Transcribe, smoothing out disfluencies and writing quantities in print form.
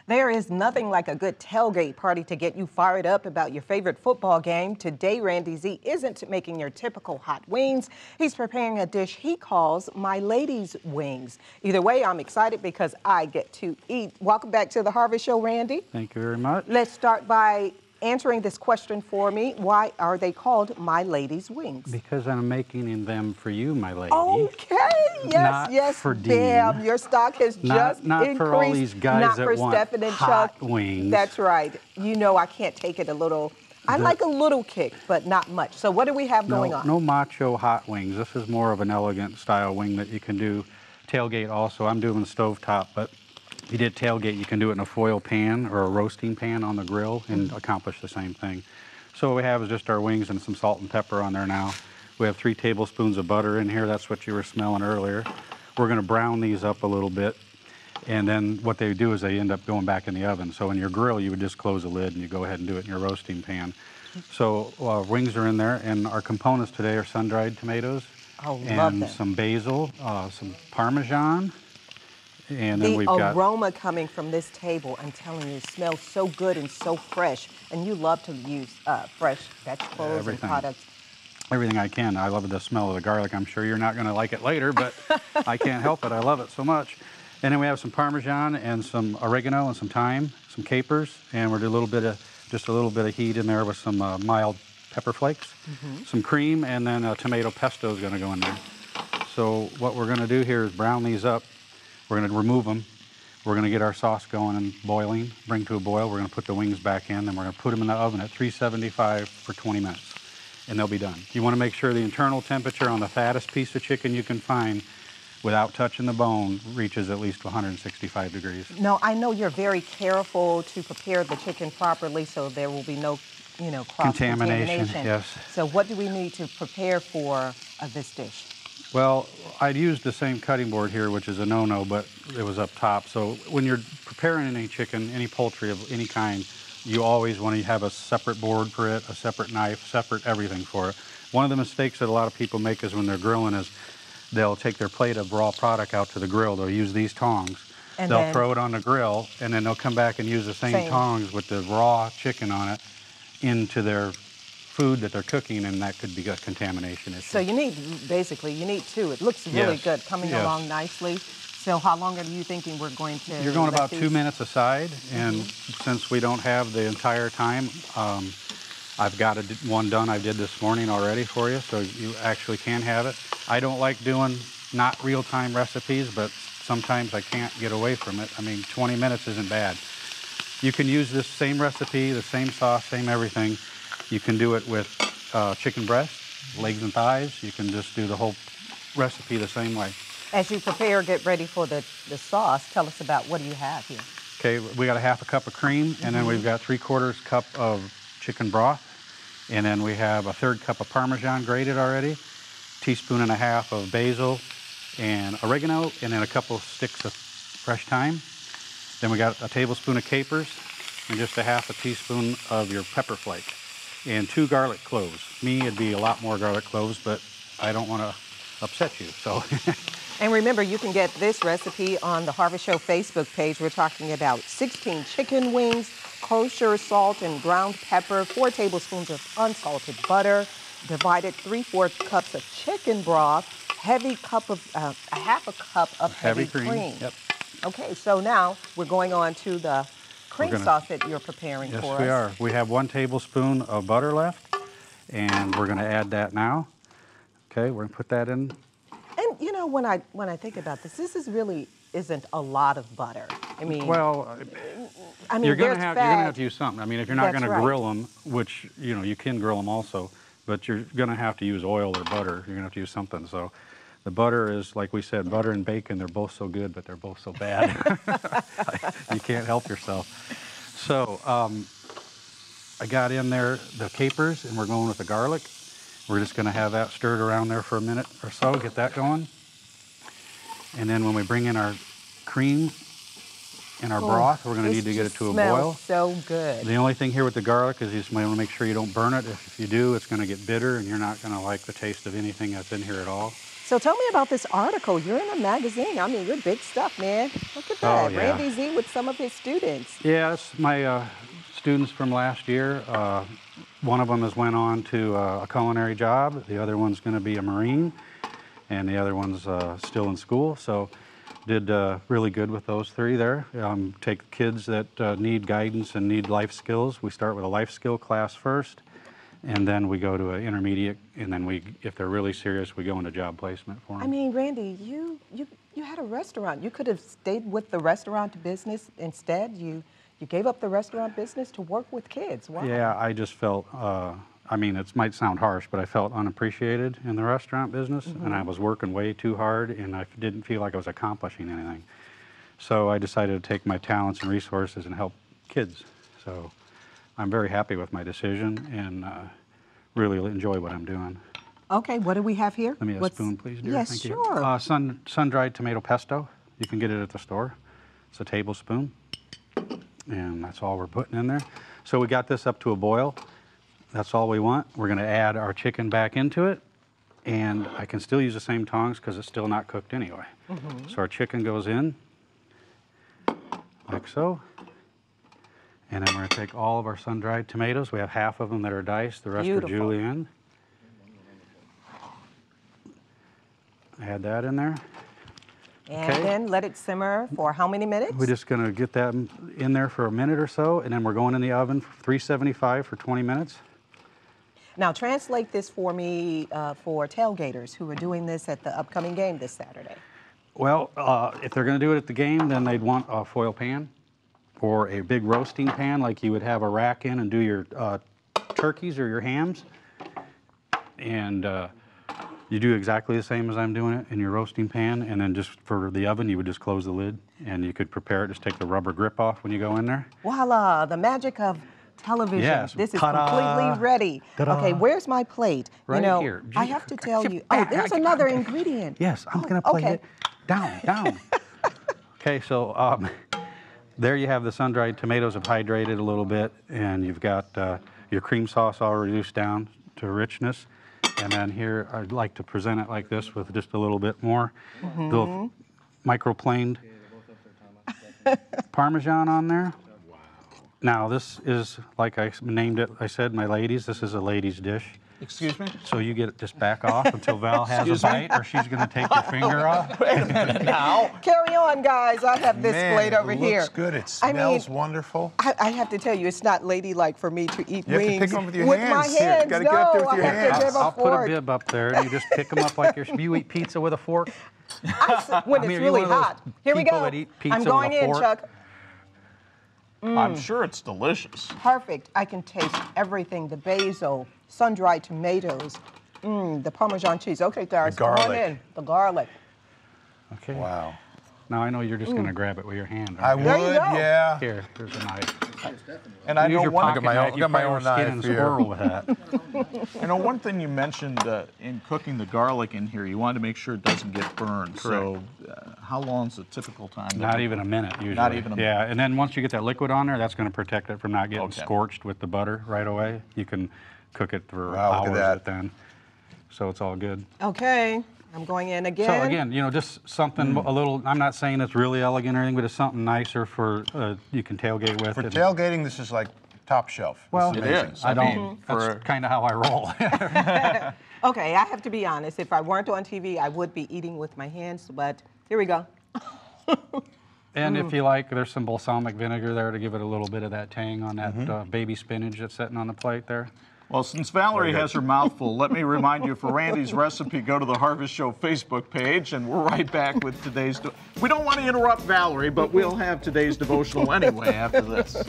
There is nothing like a good tailgate party to get you fired up about your favorite football game. Today, Randy Z isn't making your typical hot wings. He's preparing a dish he calls My Lady's Wings. Either way, I'm excited because I get to eat. Welcome back to the Harvest Show, Randy. Thank you very much. Let's start by answering this question for me. Why are they called My Lady's Wings? Because I'm making them for you, my lady. Okay, yes, Not yes, for damn, Dean. your stock has just Not increased. for all these guys not that for want Stephen and hot Chuck. wings. That's right. You know I can't take it a little. I like a little kick, but not much. So what do we have going on? No macho hot wings. This is more of an elegant style wing that you can do tailgate also. I'm doing stovetop, but if you did tailgate, you can do it in a foil pan or a roasting pan on the grill and accomplish the same thing. So what we have is just our wings and some salt and pepper on there now. We have 3 tablespoons of butter in here. That's what you were smelling earlier. We're going to brown these up a little bit. And then what they do is they end up going back in the oven. So in your grill, you would just close the lid and you go ahead and do it in your roasting pan. So wings are in there, and our components today are sun-dried tomatoes. Oh, love and that. some basil, some Parmesan. And then we've got the aroma coming from this table, I'm telling you, smells so good and so fresh. And you love to use fresh vegetables and products. Everything I can. I love the smell of the garlic. I'm sure you're not going to like it later, but I can't help it. I love it so much. And then we have some Parmesan and some oregano and some thyme, some capers, and we're doing just a little bit of heat in there with some mild pepper flakes, some cream, and then a tomato pesto is going to go in there. So what we're going to do here is brown these up. We're going to remove them. We're going to get our sauce going and boiling, bring to a boil. We're going to put the wings back in, then we're going to put them in the oven at 375 for 20 minutes, and they'll be done. You want to make sure the internal temperature on the fattest piece of chicken you can find without touching the bone reaches at least 165 degrees. No, I know you're very careful to prepare the chicken properly so there will be no, cross-contamination. Yes. So what do we need to prepare for this dish? Well, I'd used the same cutting board here, which is a no-no, but it was up top. So when you're preparing any chicken, any poultry of any kind, you always want to have a separate board for it, a separate knife, separate everything for it. One of the mistakes that a lot of people make is when they're grilling is they'll take their plate of raw product out to the grill. They'll use these tongs. And they'll throw it on the grill, and then they'll come back and use the same tongs with the raw chicken on it into their food that they're cooking, and that could be a contamination issue. So you need 2. It looks really good, coming along nicely. So how long are you thinking we're going to? You're going about 2 minutes aside, and since we don't have the entire time, I've got one done I did this morning already for you, so you actually can have it. I don't like doing not real-time recipes, but sometimes I can't get away from it. I mean, 20 minutes isn't bad. You can use this same recipe, the same sauce, same everything. You can do it with chicken breast, legs and thighs. You can just do the whole recipe the same way. As you prepare, get ready for the sauce, tell us about what do you have here? Okay, we got a 1/2 cup of cream, and then we've got 3/4 cup of chicken broth, and then we have a 1/3 cup of Parmesan grated already, 1.5 teaspoons of basil and oregano, and then a couple sticks of fresh thyme. Then we got a tablespoon of capers, and just a 1/2 teaspoon of your pepper flake, and 2 garlic cloves. Me, it'd be a lot more garlic cloves, but I don't want to upset you, so. And remember, you can get this recipe on the Harvest Show Facebook page. We're talking about 16 chicken wings, kosher salt and ground pepper, 4 tablespoons of unsalted butter, divided 3/4 cups of chicken broth, a 1/2 cup of heavy cream. Yep. Okay, so now we're going on to the cream sauce that you're preparing for us. Yes, we are. We have 1 tablespoon of butter left, and we're going to add that now. Okay, we're going to put that in. And you know, when I think about this really isn't a lot of butter. I mean, you're going to have to use something. I mean, if you're not going to grill them, which you can grill them also, but you're going to have to use oil or butter. You're going to have to use something. So the butter is, like we said, butter and bacon. They're both so good, but they're both so bad. You can't help yourself. So I got in there the capers, and we're going with the garlic. We're just going to have that stirred around there for a minute or so, get that going. And then when we bring in our cream and our broth, we're going to need to get it to a boil. So good. The only thing here with the garlic is you just want to make sure you don't burn it. If you do, it's going to get bitter, and you're not going to like the taste of anything that's in here at all. So tell me about this article. You're in a magazine. I mean, you're big stuff, man. Look at that. Oh, yeah. Randy Z with some of his students. Yeah, that's my students from last year. One of them has went on to a culinary job. The other one's going to be a Marine, and the other one's still in school. So did really good with those three there. Take kids that need guidance and need life skills. We start with a life skill class first, and then we go to an intermediate, and then if they're really serious, we go into job placement for them. I mean, Randy, you had a restaurant. You could have stayed with the restaurant business instead. You gave up the restaurant business to work with kids. Wow. Yeah, I just felt, I mean, it might sound harsh, but I felt unappreciated in the restaurant business, and I was working way too hard, and I didn't feel like I was accomplishing anything. So I decided to take my talents and resources and help kids. So I'm very happy with my decision and really enjoy what I'm doing. Okay, what do we have here? Let me have a spoon, please, dear. Yes, Thank sure. You. Sun-dried tomato pesto. You can get it at the store. It's a tablespoon, and that's all we're putting in there. So we got this up to a boil. That's all we want. We're going to add our chicken back into it, and I can still use the same tongs because it's still not cooked anyway. So our chicken goes in, like so. And then we're going to take all of our sun-dried tomatoes. We have half of them that are diced, the rest are julienne. Add that in there. And then let it simmer for how many minutes? We're just going to get that in there for a minute or so, and then we're going in the oven for 375 for 20 minutes. Now translate this for me for tailgaters who are doing this at the upcoming game this Saturday. Well, if they're going to do it at the game, then they'd want a foil pan or a big roasting pan like you would have a rack in and do your turkeys or your hams. And you do exactly the same as I'm doing it in your roasting pan, and then just for the oven, you would just close the lid, and you could prepare it, just take the rubber grip off when you go in there. Voila, the magic of television. Yes. This is Ta-da. completely ready. Okay, where's my plate? Right here. I have to tell you, oh, there's another ingredient. Yes, I'm going to plate it down. Okay, so there you have the sun-dried tomatoes have hydrated a little bit, and you've got your cream sauce all reduced down to richness. And then here, I'd like to present it like this with just a little bit more. Little microplaned Parmesan on there. Now this is, like I named it, I said, my ladies, this is a ladies' dish. Excuse me? So you get it just back off until Val has a bite, or she's going to take your finger off. Wait a minute now. Carry on, guys. I have this plate over here. It looks good. It smells wonderful. I have to tell you, it's not ladylike for me to eat You have to wings pick them with your with hands. my hands. You gotta get up there with No, your I have to hands. give a I'll put fork. a bib up there, and you just pick them up like you eat pizza with a fork. When I mean, it's are you really one of those hot. Here we people go. that eat pizza I'm going with a in, fork? Chuck. I'm sure it's delicious. Perfect. I can taste everything. The basil, sun-dried tomatoes, the Parmesan cheese. Okay, guys, come on garlic. in. The garlic. Okay. Wow. Now I know you're just going to grab it with your hand. I aren't you? would, There you go. yeah. Here, here's a knife. And I Use know your one, pocket knife. I You got my probably own were skinning knife a here. squirrel with that. I know one thing you mentioned in cooking the garlic in here, you wanted to make sure it doesn't get burned. So how long is the typical time? Not even a minute usually. Not even a minute. Yeah, and then once you get that liquid on there, that's going to protect it from not getting Okay. scorched with the butter right away. You can cook it for Wow, look at hours that. then. So it's all good. Okay, I'm going in again. So again, you know, just something a little, I'm not saying it's really elegant or anything, but it's something nicer for, you can tailgate with. For and- tailgating, this is like top shelf. Well, This It amazing. is. I don't, mean, that's kind of how I roll. Okay, I have to be honest. If I weren't on TV, I would be eating with my hands, but here we go. And if you like, there's some balsamic vinegar there to give it a little bit of that tang on that baby spinach that's sitting on the plate there. Well, since Valerie has her mouth full, let me remind you, for Randy's recipe, go to the Harvest Show Facebook page, and we're right back with today's... We don't want to interrupt Valerie, but we'll have today's devotional anyway after this.